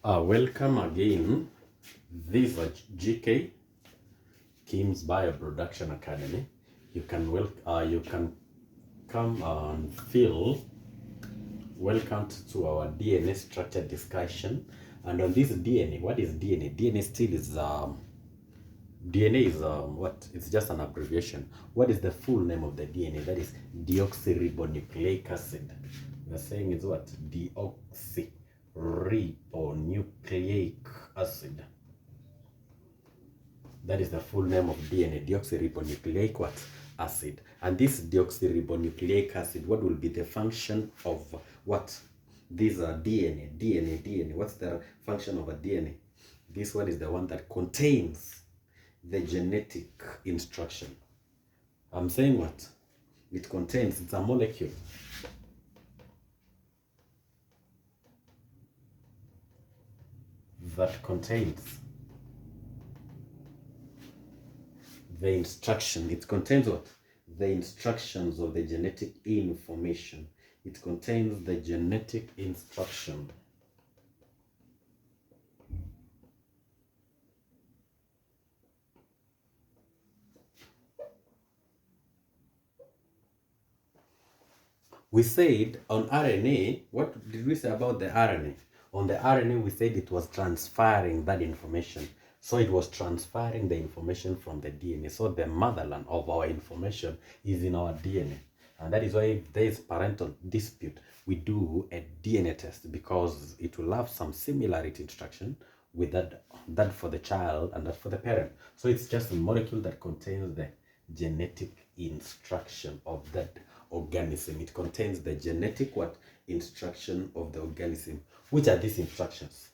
Welcome again. This is GK Kim's Bioproduction Academy. You can come and feel welcome to our DNA structure discussion. And on this DNA, what is DNA? DNA still is DNA is what? It's just an abbreviation. What is the full name of the DNA? That is deoxyribonucleic acid. We are saying it's what? Deoxyribonucleic acid. That is the full name of DNA, deoxyribonucleic what? Acid. And this deoxyribonucleic acid, what will be the function of what? These are DNA. What's the function of a DNA? This one is the one that contains the genetic instruction. I'm saying what? It contains, it's a molecule that contains the instruction. It contains what? The instructions of the genetic information. It contains the genetic instruction. We said on RNA, what did we say about the RNA? On the RNA, we said it was transferring that information. So it was transferring the information from the DNA. So the motherland of our information is in our DNA. And that is why if there is parental dispute, we do a DNA test, because it will have some similarity instruction with that for the child and that for the parent. So it's just a molecule that contains the genetic instruction of that organism. It contains the genetic what? Instruction of the organism. Which are these instructions?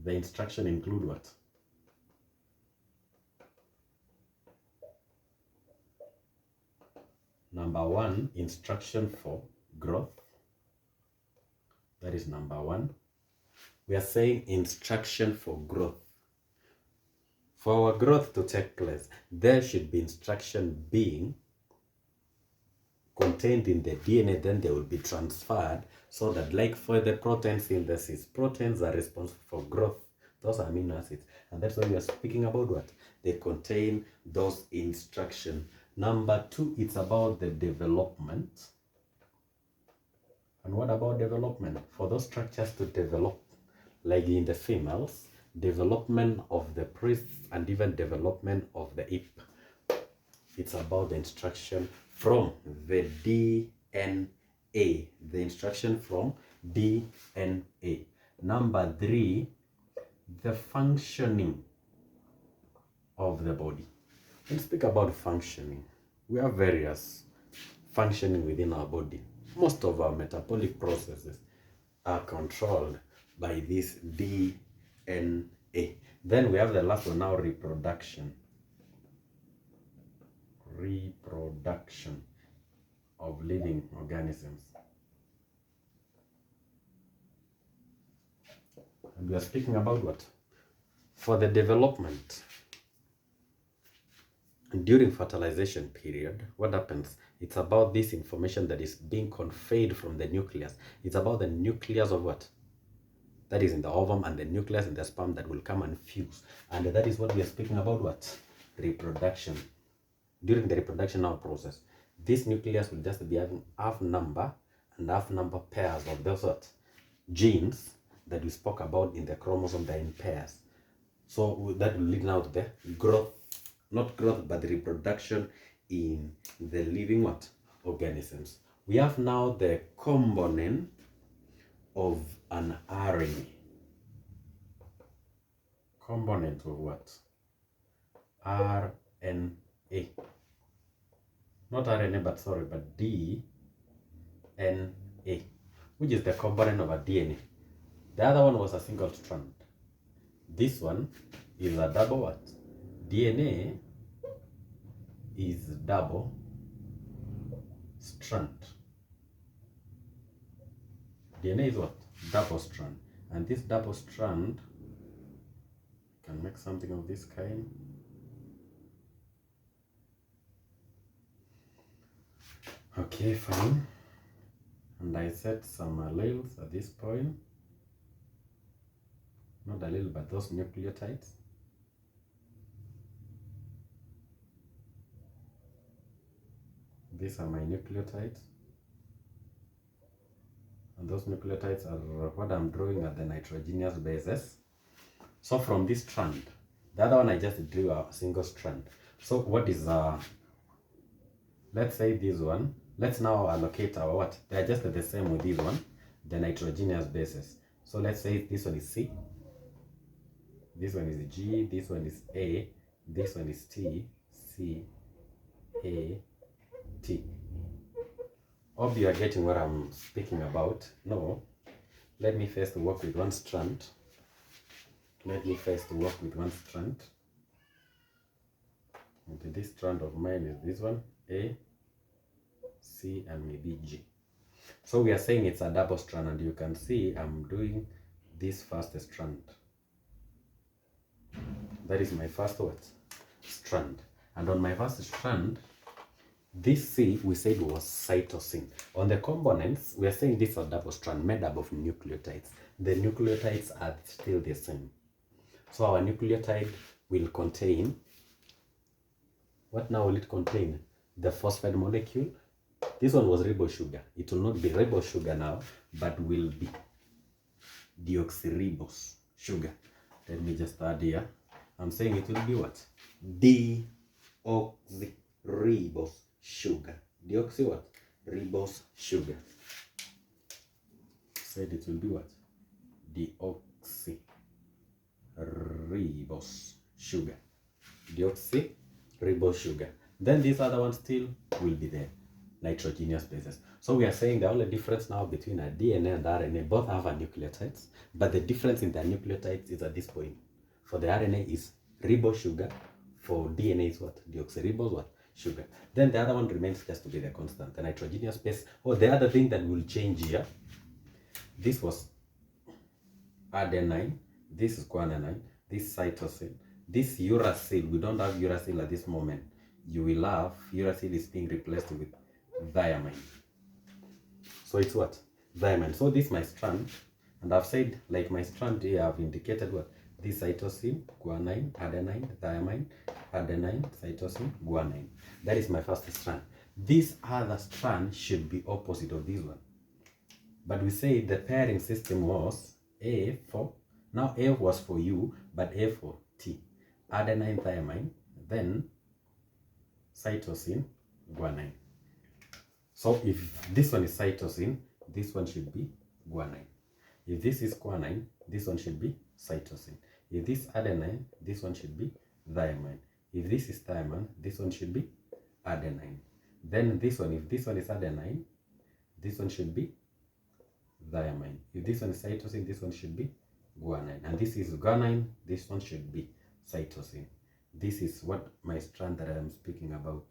The instruction include what? Number one, instruction for growth. That is number one. We are saying instruction for growth. For our growth to take place, there should be instruction being contained in the DNA, then they will be transferred, so that, like for the protein synthesis, proteins are responsible for growth, those are amino acids, and that's why we are speaking about what? They contain those instructions. Number two, it's about the development. And what about development? For those structures to develop, like in the females, development of the breasts and even development of the hip, it's about the instruction from the DNA. The instruction from DNA. Number three, the functioning of the body. When we speak about functioning, we have various functioning within our body. Most of our metabolic processes are controlled by this DNA. Then we have the last one now, reproduction. Reproduction of living organisms. And we are speaking about what? For the development. During fertilization period, what happens? It's about this information that is being conveyed from the nucleus. It's about the nucleus of what? That is in the ovum, and the nucleus in the sperm that will come and fuse. And that is what we are speaking about, what? Reproduction. During the reproduction process, this nucleus will just be having half number and half number pairs of those what? Genes that we spoke about in the chromosome, that in pairs. So that will lead now to the growth, not growth, but the reproduction in the living what? Organisms. We have now the component of an RNA. Component of what? RNA. Not RNA, but DNA, which is the component of a DNA. The other one was a single strand. This one is a double what? DNA is double strand. DNA is what? Double strand. And this double strand can make something of this kind. Okay, fine. And I set some alleles at this point. not a little, but those nucleotides. These are my nucleotides. And those nucleotides are what I'm drawing at the nitrogenous bases. So from this strand, the other one I just drew a single strand. So what is let's say this one, let's now allocate our what? They are just the same with this one, the nitrogenous bases. So let's say this one is C, this one is G, this one is A, this one is T, C, A, T. Hope you are getting what I'm speaking about. No, let me first work with one strand. Let me first work with one strand. Okay, this strand of mine is this one, A, C, and maybe G. So we are saying it's a double strand, and you can see I'm doing this first strand. That is my first what? Strand. And on my first strand, this C we said was cytosine. On the components, we are saying this is a double strand made up of nucleotides. The nucleotides are still the same. So our nucleotide will contain, what now will it contain? The phosphate molecule. This one was ribose sugar. It will not be ribose sugar now, but will be deoxyribose sugar. Let me just add here. I'm saying it will be what? Deoxyribose sugar. Deoxy what? Ribose sugar. Said it will be what? Deoxyribose sugar. Deoxyribose sugar. Then these other ones still will be the nitrogenous bases. So we are saying the only difference now between a DNA and RNA, both have a nucleotides, but the difference in the nucleotides is at this point. For the RNA is ribose sugar, for DNA is what? Deoxyribose what? Sugar. Then the other one remains just to be the constant, the nitrogenous base. Or the other thing that will change here, this was adenine, this is guanine, this cytosine, this uracil. We don't have uracil at this moment. You will have, uracil is being replaced with thiamine. So it's what? Thiamine. So this is my strand, and I've said, like my strand here, I've indicated what? This cytosine, guanine, adenine, thiamine, adenine, cytosine, guanine. That is my first strand. This other strand should be opposite of this one. But we say the pairing system was A for, now A was for U, but A for T. Adenine, thiamine, then cytosine, guanine. So if this one is cytosine, this one should be guanine. If this is guanine, this one should be cytosine. If this adenine, this one should be thiamine. If this is thiamine, this one should be adenine. Then this one, if this one is adenine, this one should be thiamine. If this one is cytosine, this one should be guanine. And this is guanine, this one should be cytosine. This is what my strand that I am speaking about.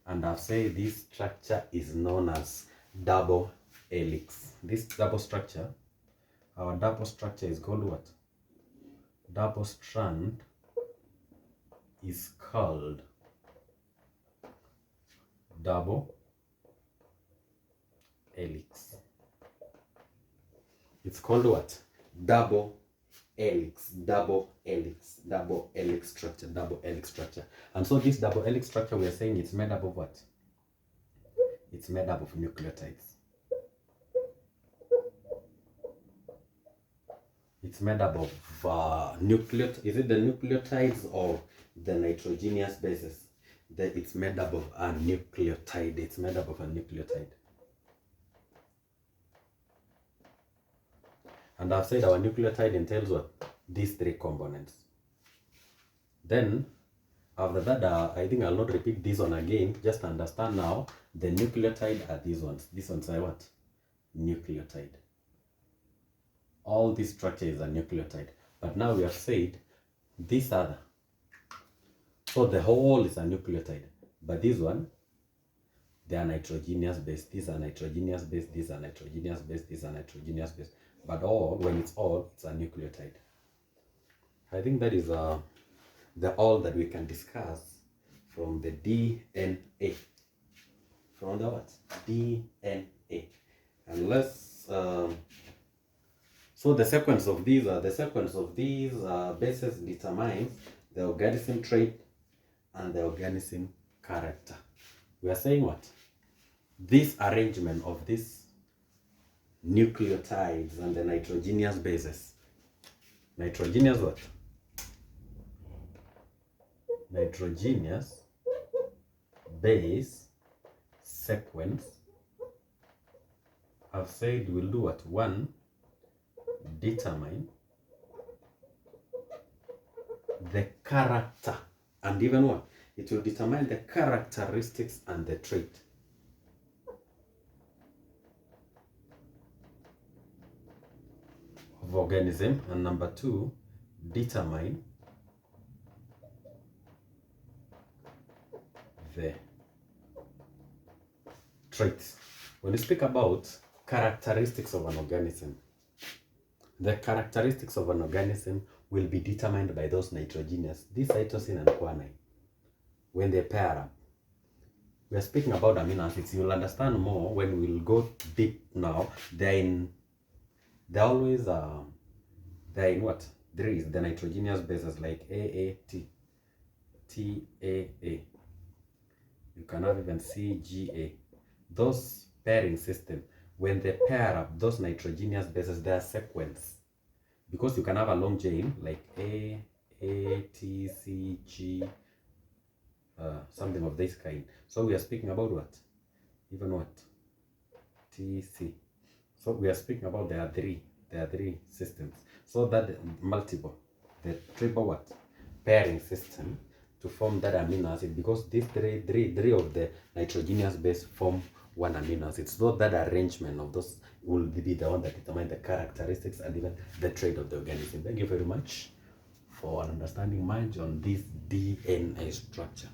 And I've said this structure is known as double helix. This double structure, our double structure is called what? Double strand is called double helix. It's called what? Double helix, double helix, double helix structure, double helix structure. And so this double helix structure, we are saying it's made up of what? It's made up of nucleotides. It's made up of is it the nucleotides or the nitrogenous bases? It's made up of a nucleotide. It's made up of a nucleotide. And I've said our nucleotide entails what? These three components. Then, after that, I think I'll not repeat this one again. Just understand now, the nucleotide are these ones. These ones are what? Nucleotide. All this structure is a nucleotide. But now we have said, this other. So the whole is a nucleotide. But this one, they are nitrogenous base. These are nitrogenous base. These are nitrogenous base. These are nitrogenous base. But all, when it's all, it's a nucleotide. I think that is the all that we can discuss from the DNA. From the what? DNA. And let's So the sequence of these bases determines the organism trait and the organism character. We are saying what? This arrangement of these nucleotides and the nitrogenous bases. Nitrogenous what? Nitrogenous base sequence. I've said we'll do what? One, determine the character, and even what? It will determine the characteristics and the trait. Of organism. And number two, determine the traits. When you speak about characteristics of an organism, the characteristics of an organism will be determined by those nitrogenous, this cytosine and guanine, when they pair up. We are speaking about amino acids. You'll understand more when we'll go deep now. They're in what? There is the nitrogenous bases like AAT, TAA. You can have even CGA. Those pairing system, when they pair up those nitrogenous bases, they are sequence. Because you can have a long chain like A, T, C, G, something of this kind. So we are speaking about what? Even what? T, C. So we are speaking about there are three systems. So that multiple, the triple what? Pairing system to form that amino acid, because these three of the nitrogenous base form one amino acid. So that arrangement of those will be the one that determines the characteristics and even the trait of the organism. Thank you very much for understanding much on this DNA structure.